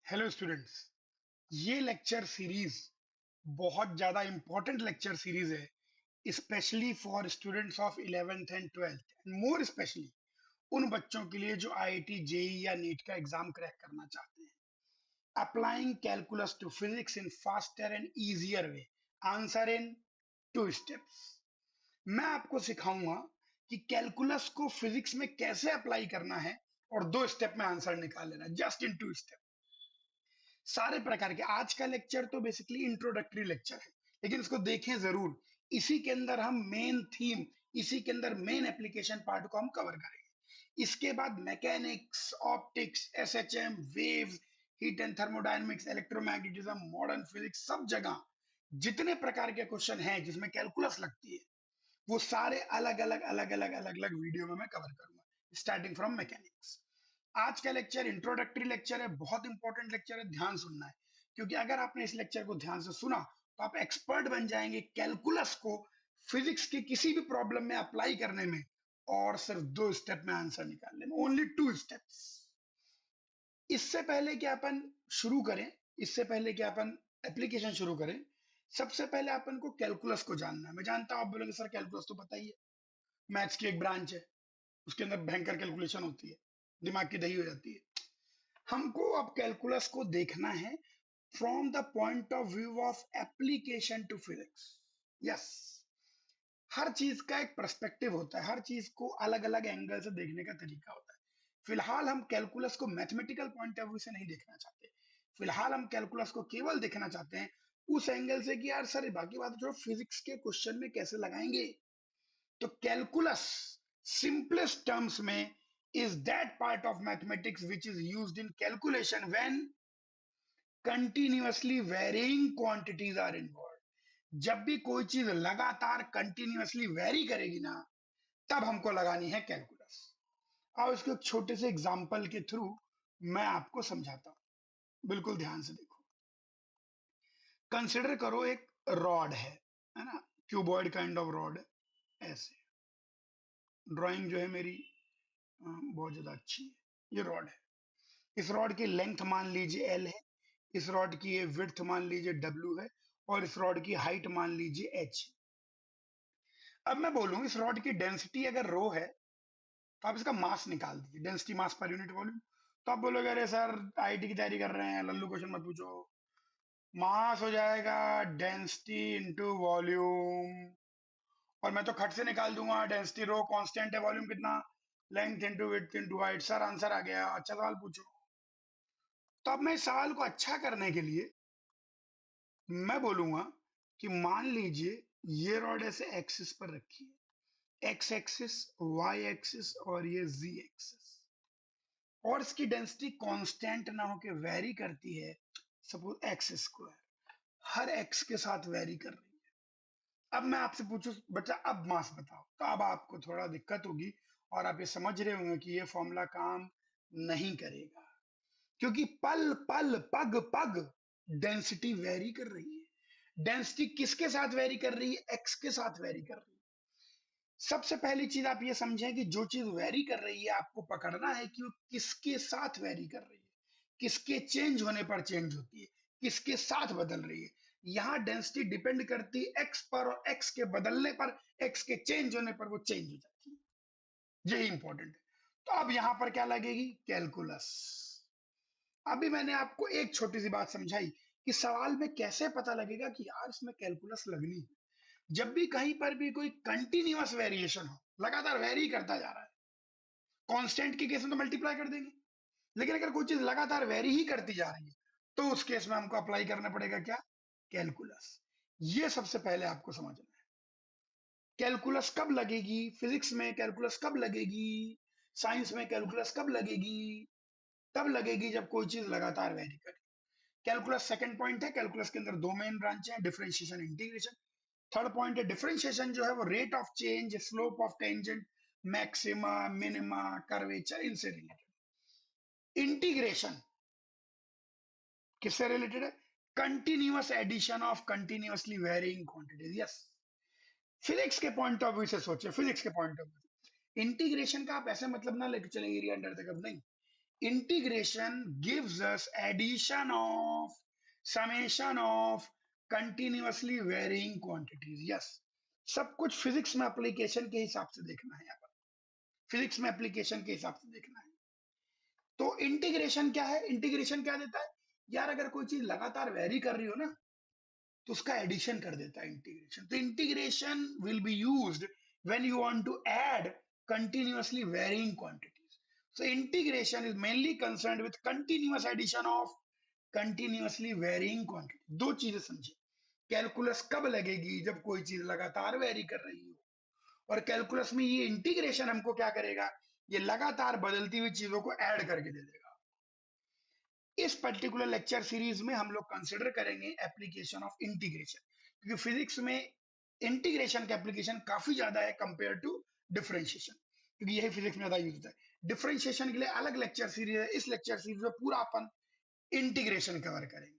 Hello students. ये lecture series बहुत ज्यादा इंपॉर्टेंट लेक्चर सीरीज है, specially for students of 11th and 12th and more specially उन बच्चों के लिए जो आईआईटी जेई या नीट का एग्जाम क्रैक करना चाहते हैं। Applying calculus to physics in faster and easier way, answer in 2 steps. मैं आपको सिखाऊंगा कि कैलकुलस को फिजिक्स में कैसे अप्लाई करना है और 2 स्टेप में आंसर निकाल लेना, जस्ट इन 2 स्टेप। सारे प्रकार के आज का लेक्चर तो बेसिकली इंट्रोडक्टरी लेक्चर है, लेकिन इसको देखें जरूर। इसी के अंदर हम मेन थीम, इसी के अंदर मेन एप्लीकेशन पार्ट को हम कवर करेंगे। इसके बाद mechanics, optics, SHM, waves, heat and thermodynamics, electromagnetism, modern physics, सब जगह जितने प्रकार के क्वेश्चन हैं जिसमें कैलकुलस लगती है, वो सारे अलग अलग वीडियो में मैं कवर करूंगा, स्टार्टिंग फ्रॉम मैकेनिक्स। आज का लेक्चर इंट्रोडक्टरी लेक्चर है, बहुत इंपॉर्टेंट लेक्चर है, ध्यान सुनना है। क्योंकि अगर आपने इस लेक्चर को ध्यान से सुना तो आप एक्सपर्ट बन जाएंगे कैलकुलस को फिजिक्स के किसी भी प्रॉब्लम में अप्लाई करने में, और सिर्फ 2 स्टेप में आंसर निकालने में, ओनली 2 स्टेप्स। इससे पहले कि अपन शुरू करें, इससे पहले कि अपन एप्लीकेशन शुरू करें, सबसे पहले अपन को कैलकुलस को जानना है। मैं जानता हूं आप बोलेंगे सर कैलकुलस तो पता ही है, मैथ्स की एक ब्रांच है, उसके अंदर भयंकर कैलकुलेशन होती है, दिमाग की दही हो जाती है। हमको अब कैलकुलस को देखना है from the point of view of application to physics. Yes, हर चीज का एक पर्सपेक्टिव होता है, हर चीज को अलग अलग एंगल से देखने का तरीका होता है। फिलहाल हम कैलकुलस को मैथमेटिकल पॉइंट ऑफ व्यू से नहीं देखना चाहते। फिलहाल हम कैलकुलस को केवल देखना चाहते हैं उस एंगल से कि यार सर बाकी बात जो फिजिक्स के क्वेश्चन में कैसे लगाएंगे। तो कैलकुलस simplest terms में is that part of mathematics which is used in calculation when continuously varying quantities are involved। जब भी कोई चीज लगातार कंटिन्यूअसली वेरी करेगी ना, तब हमको लगानी है कैलकुलस। अब इसको एक छोटे से एग्जांपल के थ्रू मैं आपको समझाता हूं, बिल्कुल ध्यान से देखो। कंसिडर करो एक रॉड है ना, क्यूबॉइड काइंड ऑफ रॉड है ऐसे। ड्राइंग जो है मेरी बहुत ज्यादा अच्छी है। ये रॉड है, इस रॉड की लेंथ मान लीजिए एल है, इस रॉड की ये विड्थ मान लीजिए डब्ल्यू है, और इस रॉड की हाइट मान लीजिए एच। अब मैं बोलूं इस रॉड की डेंसिटी अगर रो है, तो आप इसका मास निकाल दीजिए, density mass per unit volume. तो आप बोलोगे अरे सर आईआईटी की तैयारी कर रहे हैं, लल्लू क्वेश्चन मत पूछो। मास हो जाएगा डेंसिटी इंटू वॉल्यूम, और मैं तो खट से निकाल दूंगा, डेंसिटी रो कांस्टेंट है, वॉल्यूम कितना, length into width into height. Sir answer आ गया, अच्छा सवाल पूछो। तो अब मैं इस सवाल को अच्छा करने के लिए मैं बोलूंगा कि मान लीजिए ये रॉड ऐसे एक्सिस पर रखी है, एक्स एक्सिस, वाई एक्सिस और ये जी एक्सिस, और इसकी डेंसिटी कांस्टेंट ना होके वेरी करती है। सपोज एक्स स्क्वायर हर एक्स के साथ वेरी कर रही है। अब मैं आपसे पूछूं बच्चा अब मास बताओ, तो अब आपको थोड़ा दिक्कत होगी, और आप ये समझ रहे होंगे कि ये फॉर्मूला काम नहीं करेगा, क्योंकि पल पल पग पग डेंसिटी वेरी कर रही है। डेंसिटी किसके साथ वेरी कर रही है? एक्स के साथ वेरी कर रही है। सबसे पहली चीज आप ये समझें कि जो चीज वेरी कर रही है आपको पकड़ना है कि वो किसके साथ वेरी कर रही है, किसके चेंज होने पर चेंज होती है, किसके साथ बदल रही है। यहां डेंसिटी डिपेंड करती है एक्स पर, और एक्स के बदलने पर, एक्स के चेंज होने पर वो चेंज हो जाती है। यही इंपॉर्टेंट है। तो अब यहां पर क्या लगेगी? कैलकुलस। अभी मैंने आपको एक छोटी सी बात समझाई कि सवाल में कैसे पता लगेगा कि यार इसमें कैलकुलस लगनी है। जब भी कहीं पर भी कोई कंटिन्यूअस वेरिएशन हो, लगातार वेरी करता जा रहा है, कांस्टेंट के केस में तो मल्टीप्लाई कर देंगे, लेकिन अगर कोई चीज लगातार वेरी ही करती जा रही है, तो उस केस में हमको अप्लाई करना पड़ेगा क्या? कैलकुलस। ये सबसे पहले आपको समझना है। कैलकुलस कब लगेगी फिजिक्स में, कैलकुलस कब लगेगी साइंस में, कैलकुलस कब लगेगी? तब लगेगी जब कोई चीज लगातार वेरी करे। कैलकुलस सेकंड पॉइंट है। कैलकुलस के अंदर 2 मेन ब्रांच है, डिफरेंशिएशन, इंटीग्रेशन। थर्ड पॉइंट है डिफरेंशिएशन, जो है वो rate of change, slope of tangent, maxima, minima, curvature, इनसे रिलेटेड। इंटीग्रेशन किससे रिलेटेड है? Continuous addition of continuously varying quantities. Yes, physics के पॉइंट ऑफ व्यू से सोचिए, फिजिक्स के पॉइंट ऑफ व्यू। इंटीग्रेशन का आप ऐसे मतलब ना लेके चलेंगे एरिया अंडर द कर्व, नहीं। integration gives us addition of summation of continuously varying quantities. Yes, सब कुछ फिजिक्स में एप्लीकेशन के हिसाब से देखना है, यहाँ पर फिजिक्स में एप्लीकेशन के हिसाब से देखना है। तो इंटीग्रेशन क्या है? इंटीग्रेशन क्या देता है यार? अगर कोई चीज लगातार वेरी कर रही हो ना, तो उसका एडिशन कर देता है इंटीग्रेशन। तो integration will be used when you want to add continuously varying quantities. So integration is mainly concerned with continuous addition of continuously varying quantity. दो चीजें समझिए, कैलकुलस कब लगेगी? जब कोई चीज लगातार वेरी कर रही हो। और कैलकुलस में ये इंटीग्रेशन हमको क्या करेगा? ये लगातार बदलती हुई चीजों को ऐड करके दे देगा। इस पर्टिकुलर लेक्चर सीरीज में हम लोग कंसिडर करेंगे एप्लीकेशन ऑफ इंटीग्रेशन, क्योंकि फिजिक्स में इंटीग्रेशन का एप्लीकेशन काफी ज्यादा है कंपेयर टू डिफरेंशिएशन, क्योंकि यही फिजिक्स में ज्यादा यूज होता है। डिफरेंशिएशन के लिए अलग लेक्चर सीरीज है, इस लेक्चर सीरीज में पूरा अपन इंटीग्रेशन कवर करेंगे।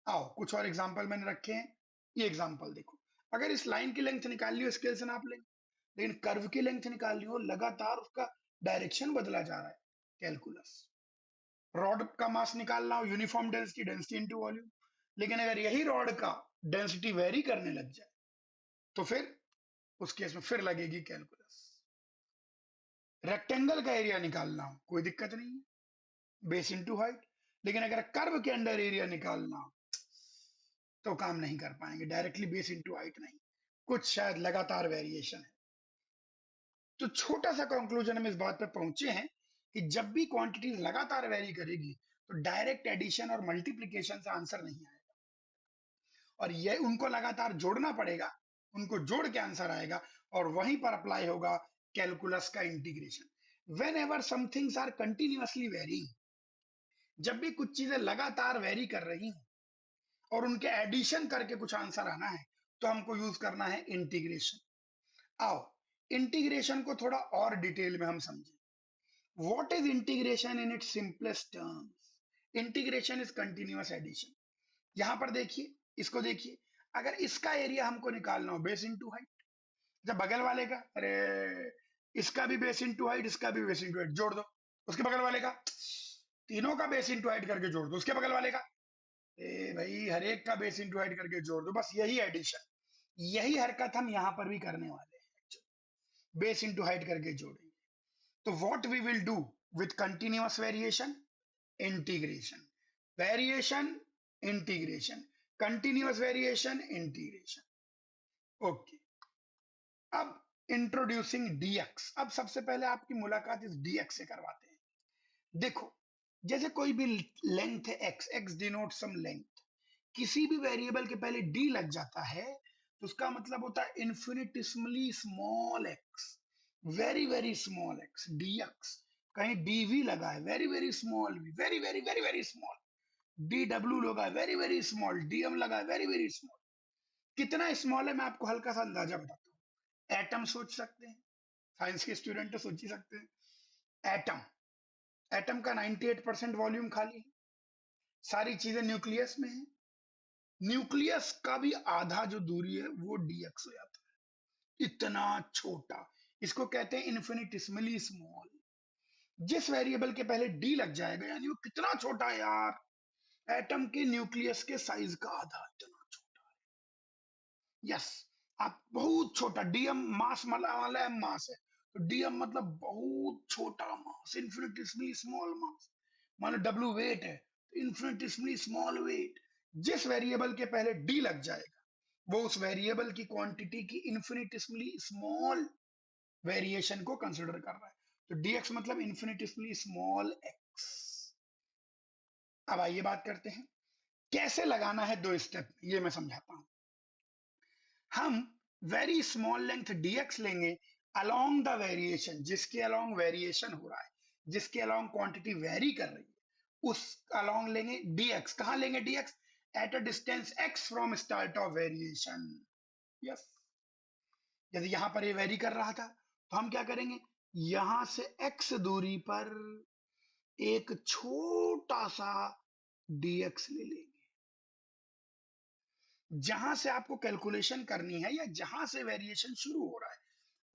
आओ कुछ और एग्जाम्पल मैंने रखे हैं। ये एग्जाम्पल देखो, अगर इस लाइन की लेंथ निकालनी हो स्केल से नाप लेंगे, लेकिन कर्व की लेंथ निकालनी हो, लगातार उसका डायरेक्शन बदला जा रहा है, कैलकुलस। रॉड का मास निकालना हो, uniform density, density into volume, लेकिन अगर यही रॉड का डेंसिटी वेरी करने लग जाए, तो फिर उस केस में फिर लगेगी कैलकुलस। रेक्टेंगल का एरिया निकालना हो, कोई दिक्कत नहीं है, बेस इनटू हाइट, लेकिन अगर कर्व के अंडर एरिया निकालना हो तो काम नहीं कर पाएंगे, डायरेक्टली बेस इनटू हाइट नहीं, कुछ शायद लगातार वेरिएशन है। तो छोटा सा कंक्लूजन हम इस बात पर पहुंचे हैं कि जब भी क्वांटिटीज लगातार वेरी करेगी, तो डायरेक्ट एडिशन और मल्टीप्लीकेशन से आंसर नहीं आएगा, और ये उनको लगातार जोड़ना पड़ेगा, उनको जोड़ के आंसर आएगा, और वहीं पर अप्लाई होगा कैलकुलस का integration. Whenever somethings are continuously varying, जब भी कुछ चीजें लगातार वेरी कर रही हैं और उनके एडिशन करके कुछ आंसर आना है, तो हमको यूज करना है इंटीग्रेशन। आओ इंटीग्रेशन को थोड़ा और डिटेल में हम समझें। What is integration in its simplest terms? Integration is continuous addition. यहां पर देखिए, इसको देखिए, अगर इसका एरिया हमको निकालना हो, बेस इनटू हाइट, जब बगल वाले का, अरे इसका भी बेस इनटू हाइट, इसका भी बेस इनटू हाइट, जोड़ दो। उसके बगल वाले का, तीनों का बेस इनटू हाइट करके जोड़ दो। उसके बगल वाले का, ए भाई हर एक का बेस इनटू हाइट करके जोड़ दो। बस यही एडिशन, यही हरकत हम यहां पर भी करने वाले हैं, बेस इनटू हाइट करके जोड़ेंगे। तो what we will do with continuous variation? Integration, variation, integration, continuous variation, integration. Okay, अब इंट्रोड्यूसिंग डीएक्स। अब सबसे पहले आपकी मुलाकात इस डीएक्स से करवाते हैं। देखो, जैसे कोई भी लेंथ है एक्स, एक्स डिनोट सम लेंथ, किसी भी वेरिएबल के पहले डी लग जाता है तो उसका मतलब होता है infinitesimally small x, very very small x, dx. कहीं डी वी लगा है, very very small v, very very very very small, d डब्ल्यू लगा है, वेरी वेरी स्मॉल, डीएम लगा है, वेरी वेरी स्मॉल। कितना स्मॉल है मैं आपको हल्का सा अंदाजा बताता हूँ। एटम सोच सकते हैं, साइंस के स्टूडेंट तो सोच ही सकते हैं। एटम, एटम का 98% वॉल्यूम खाली है, सारी चीजें न्यूक्लियस में है। न्यूक्लियस का भी आधा जो दूरी है वो डीएक्स हो जाता है, इतना छोटा। इसको कहते हैं इन्फिनिटिस्मली स्मॉल। जिस वेरिएबल के पहले डी लग जाएगा, यानी वो कितना छोटा है यार, एटम के न्यूक्लियस के साइज का आधा, इतना छोटा है। यस, आप बहुत छोटा, डीएम मास वाला एम मास है, तो डीएम मतलब बहुत छोटा मास, इन्फिनिटिस्मली स्मॉल मास। मान लो डब्ल्यू वेट है, तो इन्फिनिटिस्मली स्मॉल वेट। जिस वेरिएबल के पहले डी लग जाएगा, वो उस वेरिएबल की क्वांटिटी की इन्फिनिटिस्मली स्मॉल वेरिएशन को कंसिडर कर रहा है। तो dx मतलब इन्फिनिटिस्मली स्मॉल x। अब आइए बात करते हैं कैसे लगाना है, दो स्टेप ये मैं समझाता हूं। हम वेरी स्मॉल लेंथ dx लेंगे अलोंग द वेरिएशन, जिसके अलोंग वेरिएशन हो रहा है, जिसके अलोंग क्वांटिटी वेरी कर रही है, उस अलोंग लेंगे dx। कहां लेंगे dx? At a distance x from start of variation. Yes, यदि यहां पर ये वेरी कर रहा था, तो हम क्या करेंगे, यहां से x दूरी पर एक छोटा सा dx ले लेंगे। जहां से आपको कैलकुलेशन करनी है, या जहां से वेरिएशन शुरू हो रहा है,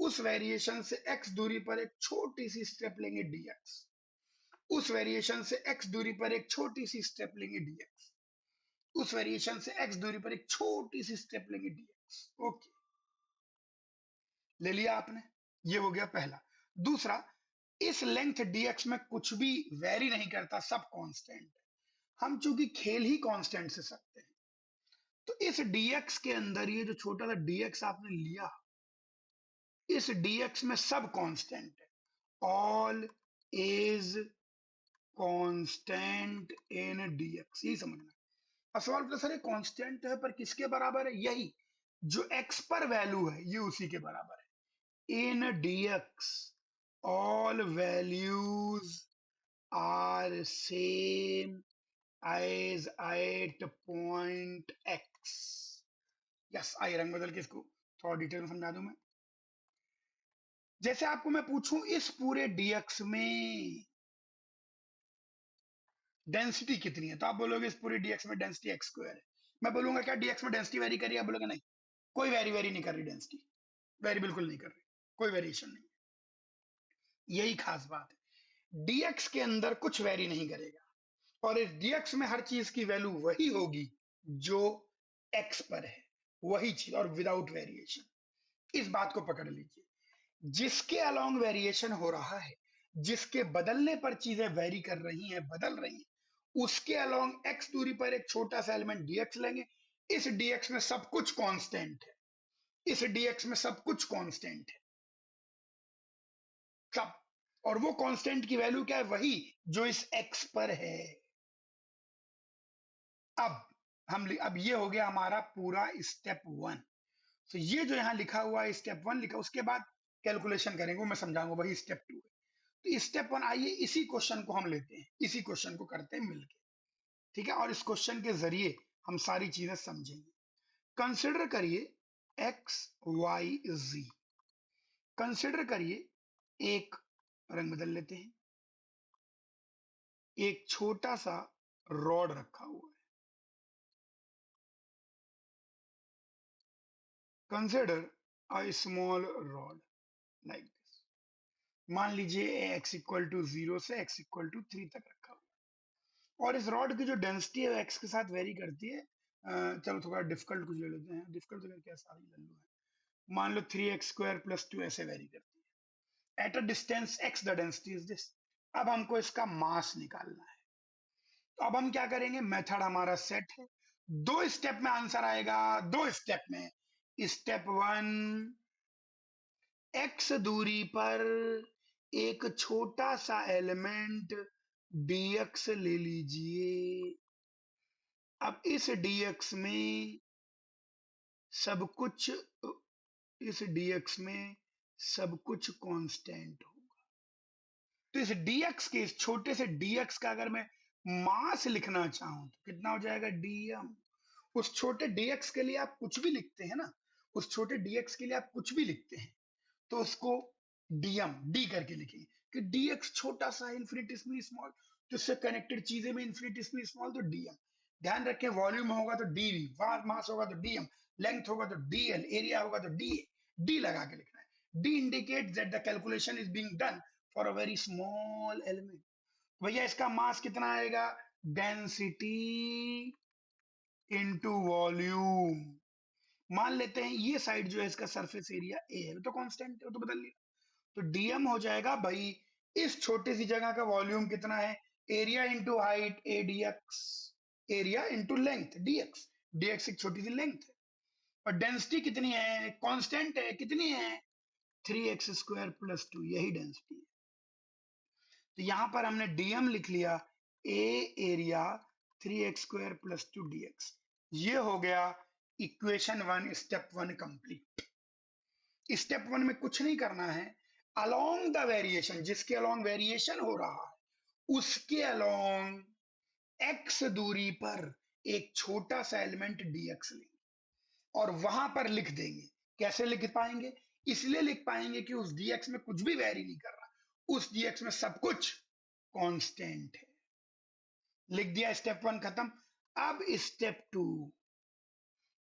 उस वेरिएशन से x दूरी पर एक छोटी सी स्टेप लेंगे dx। उस वेरिएशन से x दूरी पर एक छोटी सी स्टेप लेंगे dx, उस वेरिएशन से x दूरी पर एक छोटी सी स्टेप लेंगे dx। ओके, ले लिया आपने, ये हो गया पहला। दूसरा, इस लेंथ dx में कुछ भी वेरी नहीं करता, सब कांस्टेंट है। हम चूंकि खेल ही कांस्टेंट से सकते हैं, तो इस dx के अंदर ये जो छोटा सा dx आपने लिया, इस dx में सब कांस्टेंट है, all is constant in dx, यही समझना। अब सवाल पूछा सर ये कांस्टेंट है पर किसके बराबर है? यही जो x पर वैल्यू है ये उसी के बराबर है। इन dx all values are same as at point x। Yes, आइए रंग बदल के इसको थोड़ा डिटेल में समझा दूं मैं। जैसे आपको मैं पूछूं इस पूरे dx में डेंसिटी कितनी है, तो आप बोलोगे इस पूरे dx में डेंसिटी x स्क्वायर है। मैं बोलूंगा क्या dx में डेंसिटी वेरी कर रही है? आप बोलोगे नहीं, कोई वेरी नहीं कर रही, डेंसिटी वेरी बिल्कुल नहीं कर रही, कोई वेरिएशन नहीं। यही खास बात है, dx के अंदर कुछ वेरी नहीं करेगा, और इस dx में हर चीज की वैल्यू वही होगी जो x पर है, वही चीज और विदाउट वेरिएशन। इस बात को पकड़ लीजिए, जिसके अलोंग वेरिएशन हो रहा है, जिसके बदलने पर चीजें वेरी कर रही हैं, बदल रही हैं, उसके अलोंग x दूरी पर एक छोटा सा एलिमेंट dx लेंगे। इस dx में सब कुछ कांस्टेंट है, इस dx में सब कुछ कांस्टेंट है, सब। और वो कांस्टेंट की वैल्यू क्या है? वही जो इस x पर है। अब ये हो गया हमारा पूरा स्टेप वन। तो ये जो यहाँ लिखा हुआ है स्टेप वन लिखा, उसके बाद कैलकुलेशन करेंगे, वो मैं समझाऊंगा, वही स्टेप टू है। तो स्टेप वन, आइए इसी क्वेश्चन को हम लेते हैं, इसी क्वेश्चन को करते हैं मिलके, ठीक है, और इस क्वेश्चन के जरिए हम सारी चीजें समझेंगे। कंसिडर करिए एक्स वाई जी, कंसिडर करिए एक, रंग बदल लेते हैं, एक छोटा सा रॉड रखा हुआ है। Consider a small rod like this. मान लीजिए x इक्वल टू 0 से x इक्वल टू 3 तक रखा हुआ, और इस रॉड की जो डेंसिटी है x के साथ वेरी करती है। चलो थोड़ा डिफिकल्ट कुछ ले लेते हैं, डिफिकल्ट तो क्या, सारी लल्लू है। मान लो 3x² + 2 ऐसे वेरी करती है। At a distance x the density is this. अब हमको इसका मास निकालना है, तो अब हम क्या करेंगे, मेथड हमारा सेट है, दो स्टेप में आंसर आएगा, दो स्टेप में। स्टेप वन, x दूरी पर एक छोटा सा एलिमेंट dx ले लीजिए। अब इस dx में सब कुछ, इस dx में सब कुछ कांस्टेंट होगा। तो इस dx के, इस छोटे से dx का अगर मैं मास लिखना चाहूं तो कितना हो जाएगा, dm। उस छोटे dx के लिए आप कुछ भी लिखते हैं ना, उस छोटे dx के लिए आप कुछ भी लिखते हैं तो उसको डीएम डी करके लिखेंगे कि dx छोटा सा इन्फिनिटिसिमली स्मॉल, तो इससे कनेक्टेड चीजें में इन्फिनिटिसिमली स्मॉल, तो डीएम। ध्यान रखें, वॉल्यूम होगा तो डीवी, मास होगा तो डीएम, लेंथ होगा तो डीएल, एरिया होगा तो डी, डी लगा के लिखना है। D indicate that the calculation is being done for a very small element. भैया इसका मास कितना आएगा, डेंसिटी इनटू वॉल्यूम। मान लेते हैं ये साइड जो है इसका सरफेस एरिया ए है, तो कांस्टेंट है, तो बदल लिया, तो डीएम हो जाएगा भाई इस छोटी सी जगह का वॉल्यूम कितना है, area into height A dx, area into length dx, dx एक छोटी सी लेंथ है, और डेंसिटी कितनी है, कांस्टेंट है, कितनी है, 3x² + 2, यही डेंसिटी है। तो यहां पर हमने डीएम लिख लिया, ए एरिया 3x² + 2 dx। ये हो गया equation one, step one complete. Step one में कुछ नहीं करना है, अलोंग द वेरिएशन, जिसके अलोंग वेरिएशन हो रहा है उसके अलोंग x दूरी पर एक छोटा सा एलिमेंट dx लेंगे और वहां पर लिख देंगे। कैसे लिख पाएंगे, इसलिए लिख पाएंगे कि उस dx में कुछ भी वेरी नहीं कर रहा, उस dx में सब कुछ कांस्टेंट है। लिख दिया, स्टेप वन खत्म। अब स्टेप टू,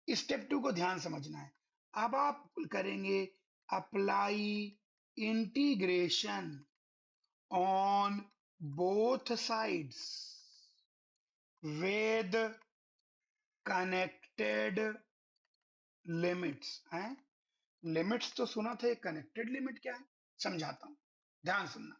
स्टेप टू को ध्यान समझना है। अब आप करेंगे apply integration on both sides with connected limits हैं। लिमिट्स तो सुना था, कनेक्टेड लिमिट क्या है समझाता हूं, ध्यान सुनना।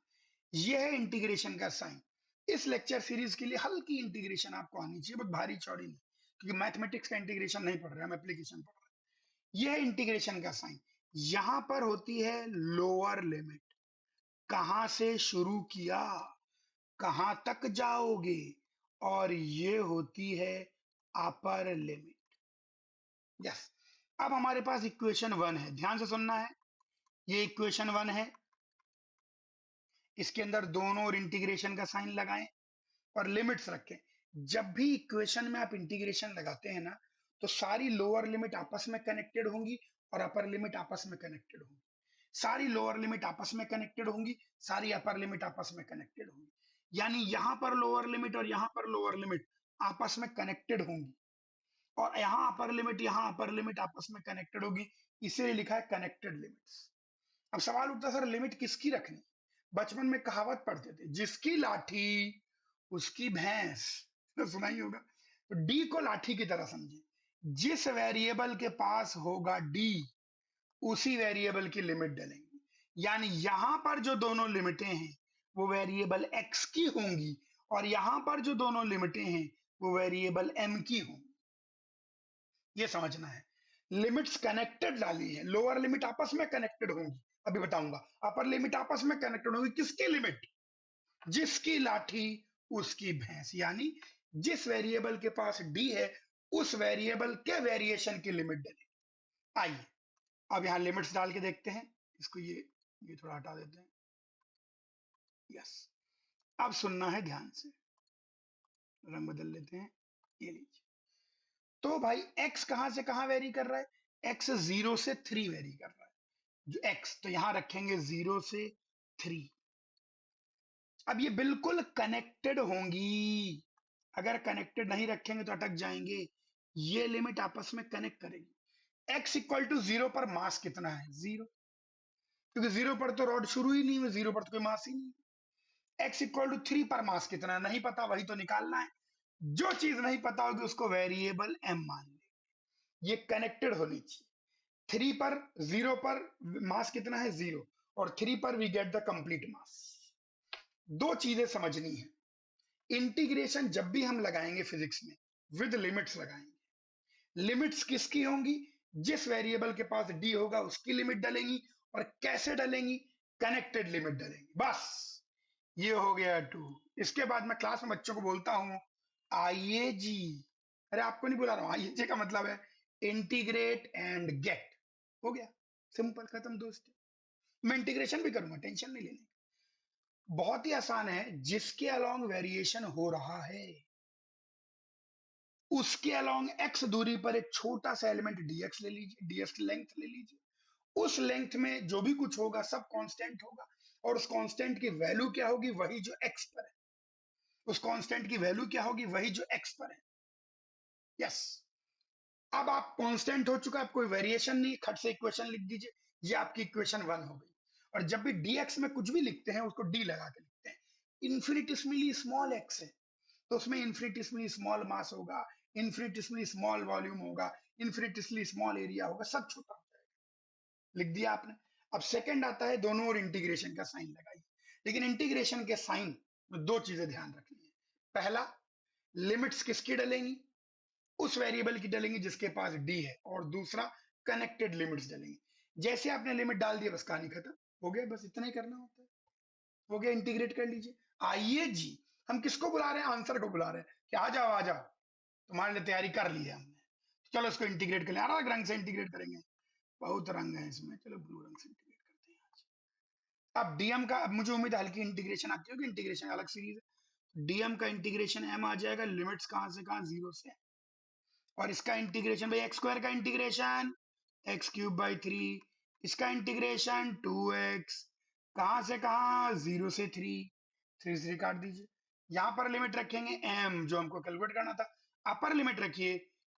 यह है इंटीग्रेशन का साइन। इस लेक्चर सीरीज के लिए हल्की इंटीग्रेशन आपको आनी चाहिए, बहुत भारी चौड़ी नहीं, क्योंकि मैथमेटिक्स का इंटीग्रेशन नहीं पढ़ रहे, हम एप्लीकेशन पढ़ रहे हैं। यह इंटीग्रेशन का साइन, यहां पर होती है लोअर लिमिट, कहां से शुरू किया कहां तक जाओगे, और ये होती है अपर लिमिट। यस, अब हमारे पास इक्वेशन 1 है, ध्यान से सुनना है। ये इक्वेशन 1 है, इसके अंदर दोनों और इंटीग्रेशन का साइन लगाएं और लिमिट्स रखें। जब भी इक्वेशन में आप इंटीग्रेशन लगाते हैं ना, तो सारी लोअर लिमिट आपस में कनेक्टेड होंगी और अपर लिमिट आपस में कनेक्टेड होंगी। सारी लोअर लिमिट आपस में कनेक्टेड होंगी, सारी अपर लिमिट आपस में कनेक्टेड होंगी। यानी यहां पर लोअर लिमिट और यहां पर लोअर लिमिट आपस में कनेक्टेड होंगी, और यहां अपर लिमिट आपस में कनेक्टेड होगी, इसीलिए लिखा है कनेक्टेड लिमिट्स। अब सवाल उठता सर लिमिट किसकी रखनी। बचपन में कहावत पढ़ते थे, जिसकी लाठी उसकी भैंस, तो सुना ही होगा। तो डी को लाठी की तरह समझे, जिस वेरिएबल के पास होगा डी उसी वेरिएबल की लिमिट डालेंगे। यानी यहां पर जो दोनों लिमिटें हैं वो वेरिएबल एक्स की होंगी, और यहां पर जो दोनों लिमिटें हैं वो वेरिएबल एम की होंगी। ये समझना है। लिमिट्स कनेक्टेड डाली है, लोअर लिमिट आपस में कनेक्टेड होंगी, अभी बताऊंगा। अपर लिमिट आपस में कनेक्टेड होगी, किसकी लिमिट, जिसकी लाठी उसकी भैंस। यानी जिस वेरिएबल के पास डी है उस वेरिएबल के वेरिएशन की लिमिट डालेंगे। आइए अब यहां लिमिट्स डाल के देखते हैं। इसको ये थोड़ा हटा देते हैं। यस, अब सुनना है ध्यान से, रंग बदल लेते हैं। ये लीजिए, तो भाई x कहां से कहां वेरी कर रहा है, x 0 से 3 वेरी कर रहा है। जो x तो यहां रखेंगे 0 से 3। अब ये बिल्कुल कनेक्टेड होंगी, अगर कनेक्टेड नहीं रखेंगे तो अटक जाएंगे। ये लिमिट आपस में कनेक्ट करेगी। x इक्वल टू 0 पर मास कितना है, 0, क्योंकि 0 पर तो रॉड शुरू ही नहीं हुई, 0 पर तो कोई मास ही नहीं। x इक्वल टू 3 पर मास कितना नहीं पता, वही तो निकालना है। जो चीज नहीं पता होगी उसको वेरिएबल m मान ले। ये कनेक्टेड होनी चाहिए। 3 पर 0 पर मास कितना है, 0, और 3 पर वी गेट द कंप्लीट मास। दो चीजें समझनी है। इंटीग्रेशन जब भी हम लगाएंगे फिजिक्स में, विद लिमिट्स लगाएंगे। लिमिट्स किसकी होंगी, जिस वेरिएबल के पास डी होगा उसकी लिमिट डालेंगी, और कैसे डालेंगी, कनेक्टेड लिमिट डालेंगी। बस ये हो गया 2। इसके बाद मैं क्लास में बच्चों को बोलता हूं आइए जी, अरे आपको नहीं बुला रहा हूं, आइए जी का मतलब है इंटीग्रेट एंड गेट। हो गया, सिंपल, खत्म दोस्त। मैं इंटीग्रेशन भी करूंगा, टेंशन नहीं लेने। बहुत ही आसान है, जिसके अलोंग वेरिएशन हो रहा है उसके अलोंग x दूरी पर एक छोटा सा एलिमेंट dx ले लीजिए, dx लेंथ ले लीजिए। उस लेंथ में जो भी कुछ होगा सब कांस्टेंट होगा, और उस कांस्टेंट की वैल्यू क्या होगी, वही जो x पर है। उस कांस्टेंट की वैल्यू क्या होगी, वही जो x पर है। यस, अब आप कांस्टेंट हो चुका, आप कोई वेरिएशन नहीं, खट से इक्वेशन लिख दीजिए। ये आपकी इक्वेशन 1 हो गई। और जब भी dx में कुछ भी लिखते हैं उसको d लगा के लिखते हैं। इन्फिनिटिसिमली स्मॉल x है तो उसमें इन्फिनिटिसिमली स्मॉल मास होगा, इन्फिनिटिसिमली स्मॉल वॉल्यूम होगा, इन्फिनिटिसिमली स्मॉल एरिया होगा, सब छोटा हो जाएगा। लिख दिया आपने। अब सेकंड आता है, दोनों और इंटीग्रेशन का साइन लगाइए। लेकिन इंटीग्रेशन के साइन में दो चीजें ध्यान रखनी है। पहला, लिमिट्स किसकी डलेंगी, उस वेरिएबल की डलेंगी जिसके पास डी है, और दूसरा कनेक्टेड लिमिट्स डलेंगी। जैसे आपने लिमिट डाल दिया बस कहानी खत्म हो गया, बस इतना ही करना होता है। हो गया, इंटीग्रेट कर लीजिए। आइए जी, हम किसको बुला रहे हैं, आंसर को बुला रहे हैं कि आ जाओ आ जाओ, तुम्हारे लिए तैयारी कर ली है हमने, चलो इसको इंटीग्रेट कर लें। अलग रंग से इंटीग्रेट करेंगे, बहुत रंग है इसमें, चलो ब्लू रंग से इंटीग्रेट करते हैं आज। अब डीएम का, अब मुझे उम्मीद है हल्की इंटीग्रेशन आती होगी, इंटीग्रेशन अलग सीरीज है। डीएम का इंटीग्रेशन एम आ जाएगा, लिमिट्स कहां से कहां, 0 से। और इसका इंटीग्रेशन भाई एक्स स्क्वायर का इंटीग्रेशन एक्स क्यूब बाई 3, इसका इंटीग्रेशन 2x, कहां से कहां, 0 से 3, 3 3 काट दीजिए। यहां पर लिमिट रखेंगे m जो हमको कैलकुलेट करना था, अपर लिमिट रखिए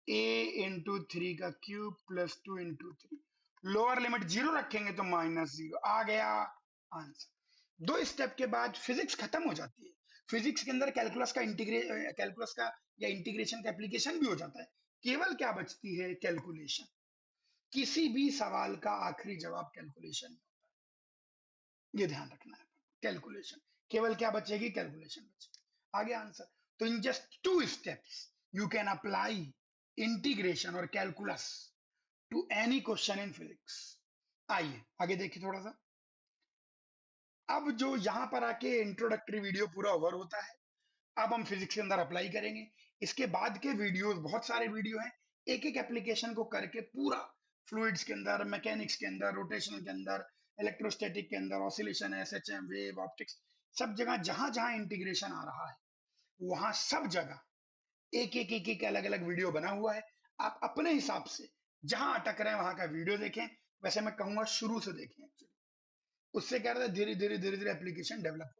a इंटू 3 का cube plus 2 into 3, lower limit 0 रखेंगे तो -0 आ गया आंसर। 2 स्टेप के बाद फिजिक्स खत्म हो जाती है। फिजिक्स के अंदर कैलकुलस का या इंटीग्रेशन का एप्लीकेशन भी हो जाता है। केवल क्या बचती है? कैलकुलेशन। किसी भी सवाल का आखिरी जवाब कैलकुलेशन, ये ध्यान रखना है। कैलकुलेशन, केवल क्या बचेगी? कैलकुलेशन बचेगी। आगे आंसर। तो in just 2 steps you can apply integration और calculus to any question in physics. आइए आगे देखिए थोड़ा सा। अब जो यहां पर आके इंट्रोडक्टरी वीडियो पूरा ओवर होता है, अब हम फिजिक्स के अंदर अप्लाई करेंगे। इसके बाद के वीडियोस, बहुत सारे वीडियो हैं, एक एक एप्लीकेशन को करके पूरा फ्लूइड्स के अंदर, मैकेनिक्स के अंदर, रोटेशनल के अंदर, इलेक्ट्रोस्टैटिक के अंदर, ऑसिलेशन, एसएचएम, वेव, ऑप्टिक्स, सब जगह जहां जहां इंटीग्रेशन आ रहा है वहां सब जगह एक एक अलग अलग वीडियो बना हुआ है। आप अपने हिसाब से जहां अटक रहे हैं वहां का वीडियो देखें। वैसे मैं कहूंगा शुरू से देखें, एक्चुअली उससे क्या रहता है, धीरे धीरे धीरे धीरे एप्लीकेशन डेवलप